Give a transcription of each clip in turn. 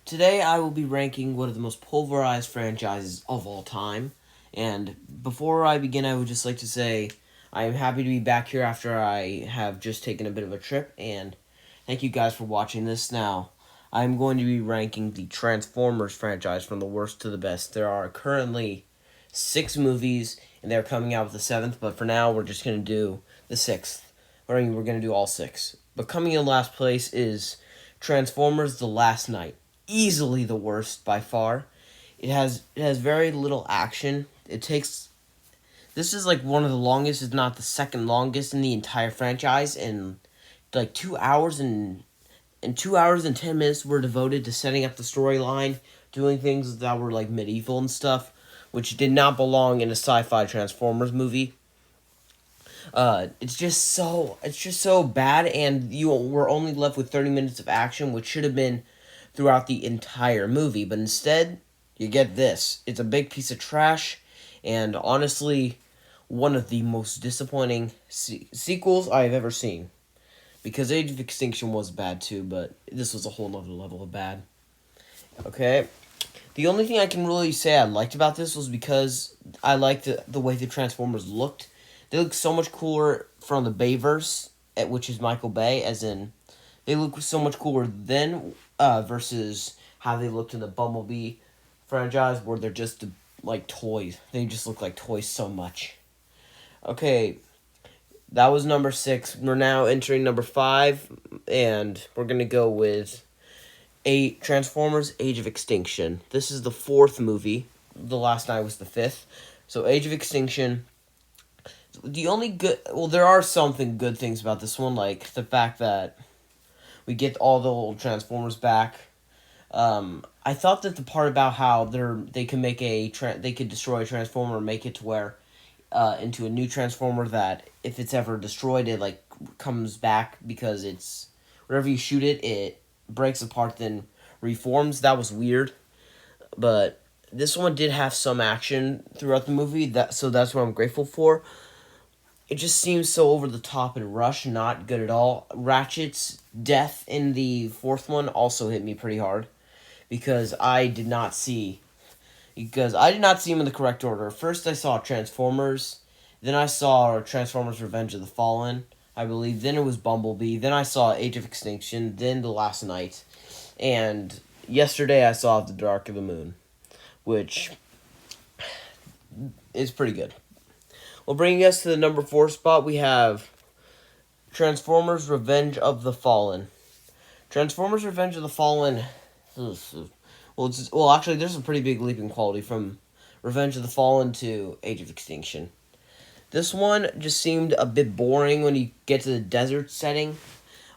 Today I will be ranking one of the most pulverized franchises of all time. And before I begin, I would just like to say I am happy to be back here after I have just taken a bit of a trip, and thank you guys for watching this. Now, I'm going to be ranking the Transformers franchise from the worst to the best. There are currently 6 movies, and they're coming out with the 7th, but for now, we're just going to do the 6th. We're going to do all 6. But coming in last place is Transformers The Last Night, easily the worst by far. It has very little action. This is like one of the longest, if not the second longest in the entire franchise, and like 2 hours and 2 hours and 10 minutes were devoted to setting up the storyline, doing things that were like medieval and stuff, which did not belong in a sci-fi Transformers movie. It's just so bad, and you were only left with 30 minutes of action, which should have been throughout the entire movie. But instead, you get this. It's a big piece of trash, and honestly, one of the most disappointing sequels I've ever seen. Because Age of Extinction was bad too, but this was a whole nother level of bad. Okay. The only thing I can really say I liked about this was because I liked the way the Transformers looked. They look so much cooler from the Bayverse, which is Michael Bay, as in they look so much cooler then versus how they looked in the Bumblebee franchise, where they're just like toys. They just look like toys so much. Okay, that was number 6. We're now entering number 5, and we're gonna go with Transformers: Age of Extinction. This is the 4th movie. The Last Night was the 5th. So Age of Extinction. There are something good things about this one, like the fact that we get all the old Transformers back. I thought that the part about how they can make they could destroy a Transformer and make it to where into a new Transformer that if it's ever destroyed, it like comes back because it's whenever you shoot it, it breaks apart then reforms. That was weird, but this one did have some action throughout the movie. That's what I'm grateful for. It just seems so over the top and rushed, not good at all. Ratchet's death in the 4th one also hit me pretty hard because I did not see him in the correct order. First I saw Transformers, then I saw Transformers Revenge of the Fallen, I believe, then it was Bumblebee, then I saw Age of Extinction, then The Last Night, and yesterday I saw The Dark of the Moon, which is pretty good. Well, bringing us to the number 4 spot, we have Transformers Revenge of the Fallen. Transformers Revenge of the Fallen. Actually, there's a pretty big leap in quality from Revenge of the Fallen to Age of Extinction. This one just seemed a bit boring when you get to the desert setting.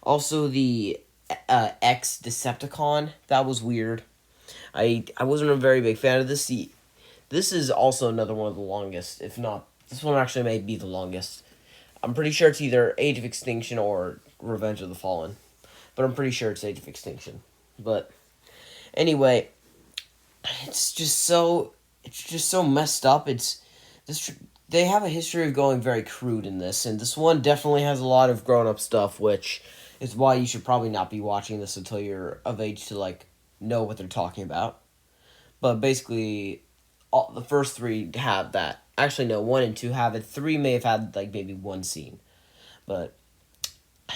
Also, the X-Decepticon, that was weird. I wasn't a very big fan of this. This is also another one of the longest, if not, this one actually may be the longest. I'm pretty sure it's either Age of Extinction or Revenge of the Fallen. But I'm pretty sure it's Age of Extinction. But anyway, it's just so messed up. They have a history of going very crude in this, and this one definitely has a lot of grown-up stuff, which is why you should probably not be watching this until you're of age to like know what they're talking about. But basically, the first 3 have that. Actually, no, 1 and 2 have it. 3 may have had like maybe one scene, but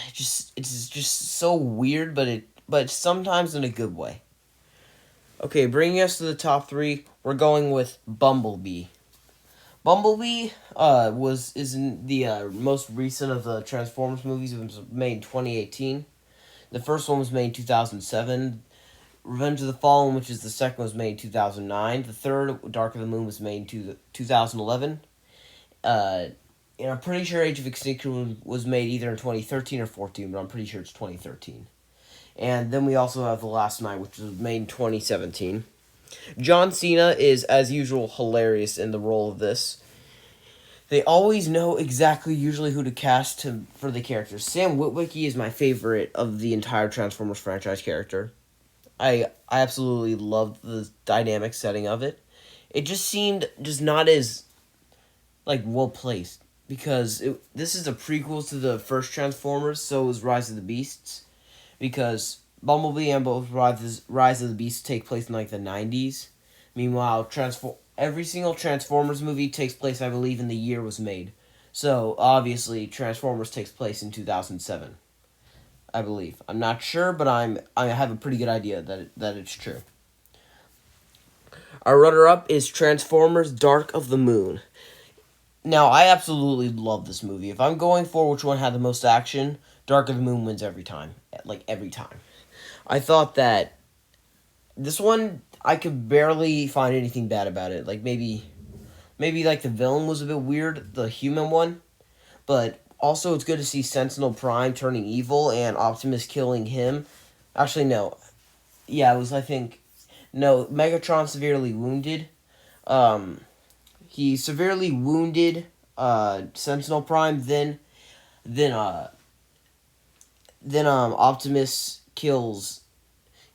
it's just so weird. But sometimes in a good way. Okay, bringing us to the top 3, we're going with Bumblebee. Bumblebee is in the most recent of the Transformers movies. It was made in 2018. The first one was made in 2007. Revenge of the Fallen, which is the second, was made in 2009. The third, Dark of the Moon, was made in 2011. And I'm pretty sure Age of Extinction was made either in 2013 or 14, but I'm pretty sure it's 2013. And then we also have The Last Night, which was made in 2017. John Cena is, as usual, hilarious in the role of this. They always know exactly usually who to cast for the characters. Sam Witwicky is my favorite of the entire Transformers franchise character. I absolutely loved the dynamic setting of it. It just seemed just not as like well placed because this is a prequel to the first Transformers, so is Rise of the Beasts. Because Bumblebee and both Rise of the Beast take place in like the 90s. Meanwhile, every single Transformers movie takes place, I believe, in the year it was made. So obviously, Transformers takes place in 2007. I believe. I'm not sure, but I have a pretty good idea that it's true. Our runner-up is Transformers: Dark of the Moon. Now, I absolutely love this movie. If I'm going for which one had the most action, Dark of the Moon wins every time. Like, every time. I thought that this one, I could barely find anything bad about it. Like, maybe like, the villain was a bit weird, the human one. But also, it's good to see Sentinel Prime turning evil and Optimus killing him. Actually, no. Yeah, it was, I think... No, Megatron severely wounded. He severely wounded Sentinel Prime. Then Optimus kills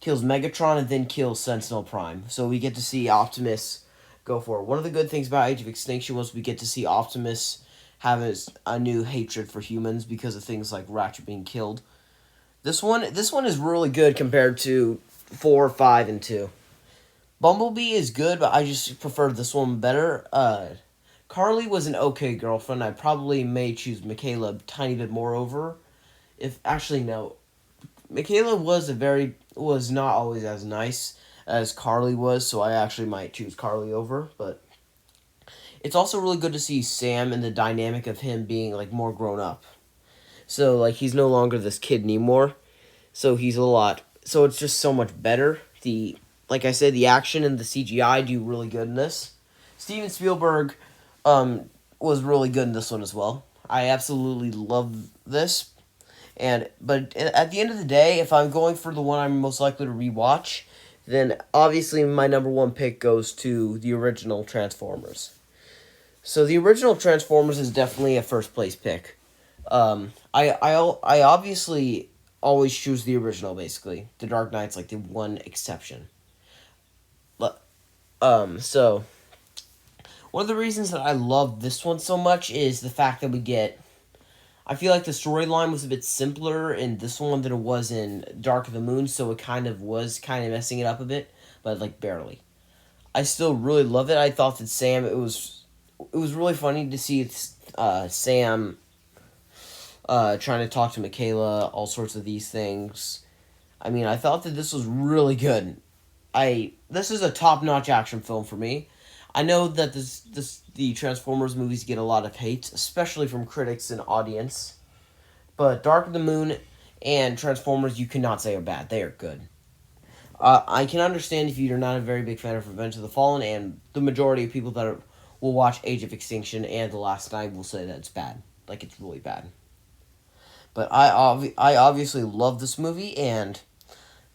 Megatron and then kills Sentinel Prime. So we get to see Optimus go for it. One of the good things about Age of Extinction was we get to see Optimus have a new hatred for humans because of things like Ratchet being killed. This one is really good compared to 4, 5, and 2. Bumblebee is good, but I just prefer this one better. Carly was an okay girlfriend. I probably may choose Michaela a tiny bit more over. If actually no, Michaela was not always as nice as Carly was, so I actually might choose Carly over. But it's also really good to see Sam and the dynamic of him being like more grown up. So like he's no longer this kid anymore. So he's a lot. So it's just so much better. Like I said, the action and the CGI do really good in this. Steven Spielberg was really good in this one as well. I absolutely love this. But at the end of the day, if I'm going for the one I'm most likely to rewatch, then obviously my number one pick goes to the original Transformers. So the original Transformers is definitely a first place pick. I obviously always choose the original, basically. The Dark Knight's like the one exception. So one of the reasons that I love this one so much is the fact that I feel like the storyline was a bit simpler in this one than it was in Dark of the Moon, so it was messing it up a bit, but like barely. I still really love it. I thought that it was really funny to see Sam trying to talk to Michaela, all sorts of these things. I mean, I thought that this was really good. This is a top-notch action film for me. I know that the Transformers movies get a lot of hate, especially from critics and audience. But Dark of the Moon and Transformers, you cannot say are bad. They are good. I can understand if you're not a very big fan of Revenge of the Fallen, and the majority of people that will watch Age of Extinction and The Last Night will say that it's bad. Like, it's really bad. But I obviously love this movie, and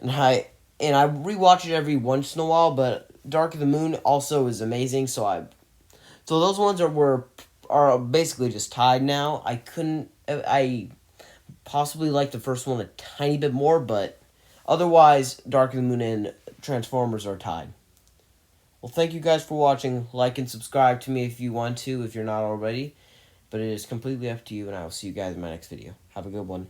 I rewatch it every once in a while, but Dark of the Moon also is amazing, so those ones are basically just tied now. I possibly like the first one a tiny bit more, but otherwise Dark of the Moon and Transformers are tied. Well, thank you guys for watching. Like and subscribe to me if you want to, if you're not already, but it is completely up to you, and I will see you guys in my next video. Have a good one.